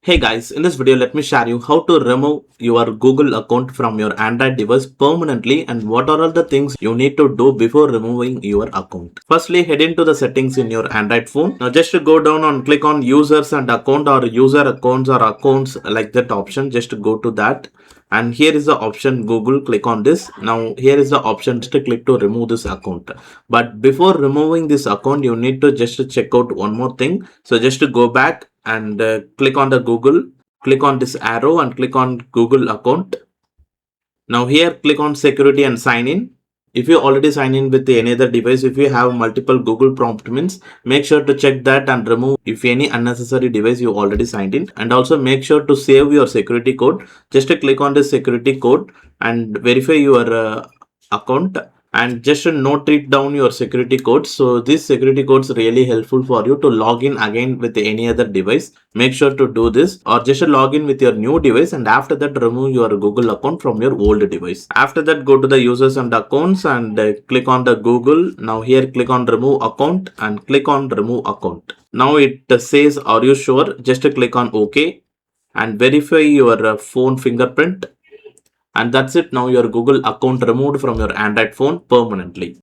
Hey guys, in this video let me share you how to remove your Google account from your Android device permanently and what are all the things you need to do before removing your account. Firstly, head into the settings in your Android phone. Now just to go down and click on users and account or user accounts or accounts like that option, just go to that. And here is the option Google, click on this. Now here is the option to click to remove this account. But before removing this account, you need to just check out one more thing. So just to go back and click on the Google, click on this arrow and click on Google account. Now here click on security and sign in. If you already sign in with any other device, if you have multiple Google prompt means, make sure to check that and remove if any unnecessary device you already signed in. And also make sure to save your security code. Just to click on the security code and verify your account and just note it down your security codes. So this security codes really helpful for you to log in again with any other device. Make sure to do this or just log in with your new device and after that remove your Google account from your old device. After that go to the users and accounts and click on the Google. Now here click on remove account and click on remove account. Now it says are you sure? Just click on OK and verify your phone fingerprint. And that's it. Now your Google account removed from your Android phone permanently.